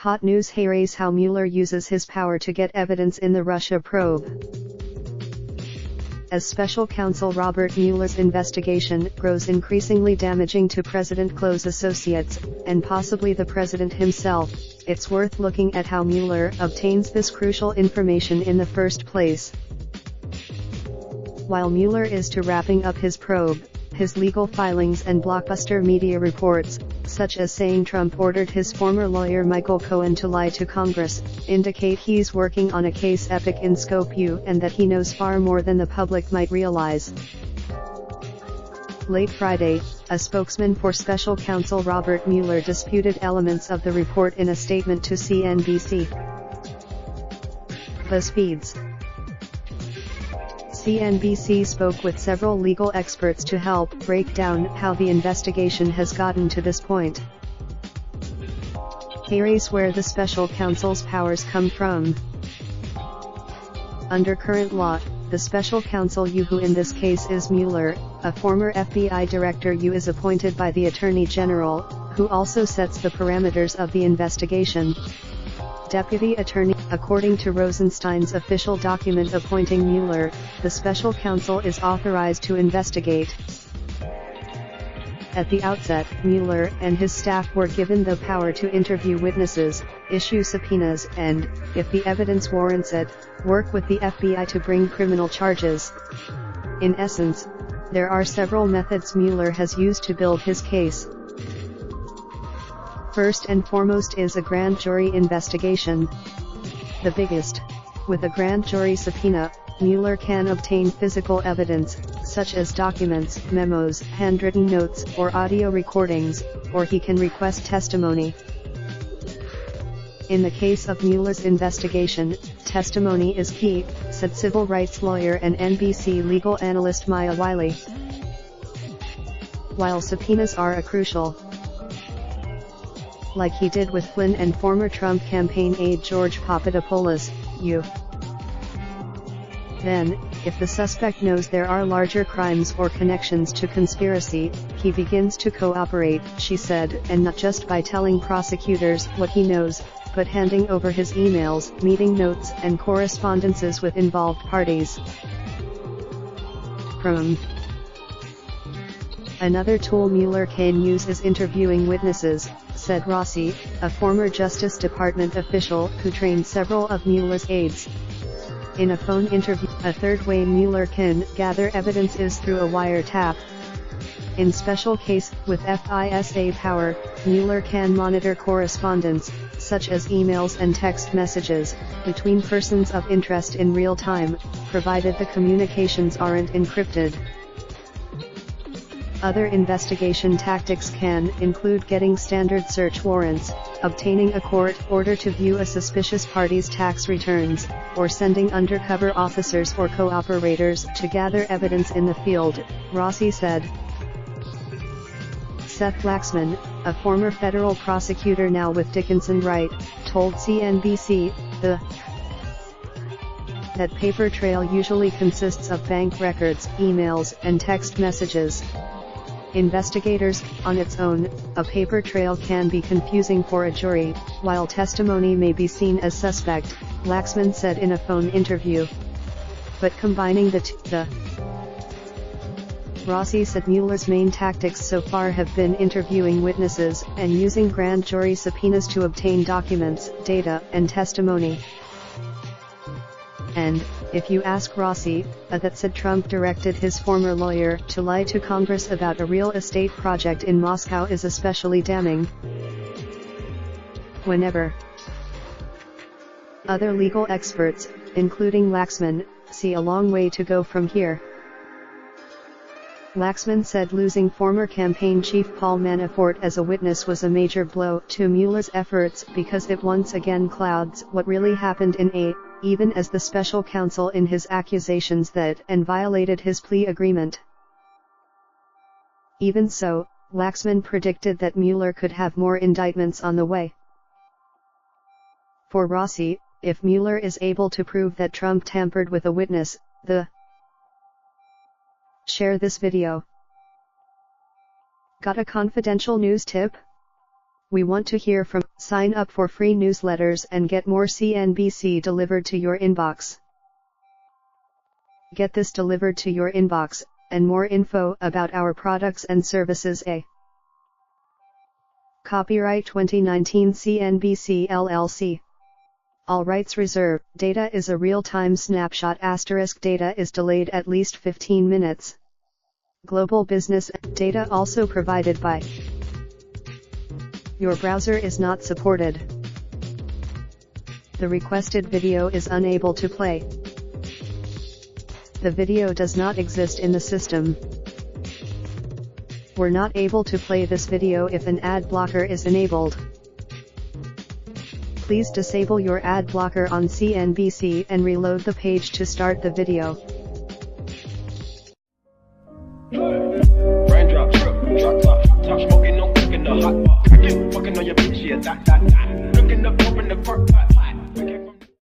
Hot news: Here's how Mueller uses his power to get evidence in the Russia probe. As special counsel Robert Mueller's investigation grows increasingly damaging to President close associates, and possibly the president himself, it's worth looking at how Mueller obtains this crucial information in the first place. While Mueller is to wrapping up his probe, his legal filings and blockbuster media reports, such as saying Trump ordered his former lawyer Michael Cohen to lie to Congress, indicate he's working on a case epic in scope and that he knows far more than the public might realize. Late Friday, a spokesman for special counsel Robert Mueller disputed elements of the report in a statement to CNBC. BuzzFeed's CNBC spoke with several legal experts to help break down how the investigation has gotten to this point. Here's where the special counsel's powers come from. Under current law, the special counsel who in this case is Mueller, a former FBI director who is appointed by the Attorney General, who also sets the parameters of the investigation. Deputy Attorney. According to Rosenstein's official document appointing Mueller, the special counsel is authorized to investigate. At the outset, Mueller and his staff were given the power to interview witnesses, issue subpoenas and, if the evidence warrants it, work with the FBI to bring criminal charges. In essence, there are several methods Mueller has used to build his case. First and foremost is a grand jury investigation. The biggest. With a grand jury subpoena, Mueller can obtain physical evidence, such as documents, memos, handwritten notes, or audio recordings, or he can request testimony. In the case of Mueller's investigation, testimony is key, said civil rights lawyer and NBC legal analyst Maya Wiley. While subpoenas are crucial, like he did with Flynn and former Trump campaign aide George Papadopoulos, Then, if the suspect knows there are larger crimes or connections to conspiracy, he begins to cooperate, she said, and not just by telling prosecutors what he knows, but handing over his emails, meeting notes, and correspondences with involved parties. Another tool Mueller can use is interviewing witnesses, said Rossi, a former Justice Department official who trained several of Mueller's aides. In a phone interview, a third way Mueller can gather evidence is through a wiretap. In special case, with FISA power, Mueller can monitor correspondence, such as emails and text messages, between persons of interest in real time, provided the communications aren't encrypted. Other investigation tactics can include getting standard search warrants, obtaining a court order to view a suspicious party's tax returns, or sending undercover officers or cooperators to gather evidence in the field, Rossi said. Seth Laxman, a former federal prosecutor now with Dickinson Wright, told CNBC, that paper trail usually consists of bank records, emails, and text messages. Investigators, on its own, a paper trail can be confusing for a jury, while testimony may be seen as suspect, Laxman said in a phone interview. But combining the Rossi said Mueller's main tactics so far have been interviewing witnesses and using grand jury subpoenas to obtain documents, data, and testimony. And, if you ask Rossi, that said Trump directed his former lawyer to lie to Congress about a real estate project in Moscow is especially damning. Whenever other legal experts, including Laxman, see a long way to go from here. Laxman said losing former campaign chief Paul Manafort as a witness was a major blow to Mueller's efforts because it once again clouds what really happened even as the special counsel in his accusations that and violated his plea agreement. Even so, Laxman predicted that Mueller could have more indictments on the way. For Rossi, if Mueller is able to prove that Trump tampered with a witness, Share this video. Got a confidential news tip? We want to hear from. Sign up for free newsletters and get more CNBC delivered to your inbox. Get this delivered to your inbox, and more info about our products and services. Copyright 2019 CNBC LLC. All rights reserved. Data is a real-time snapshot. Data is delayed at least 15 minutes. Global business data also provided by. Your browser is not supported. The requested video is unable to play. The video does not exist in the system. We're not able to play this video if an ad blocker is enabled. Please disable your ad blocker on CNBC and reload the page to start the video. Raindrop, drop top, smoking, no cooking the hot pot. Fucking on your bitch, yeah, that. Looking up.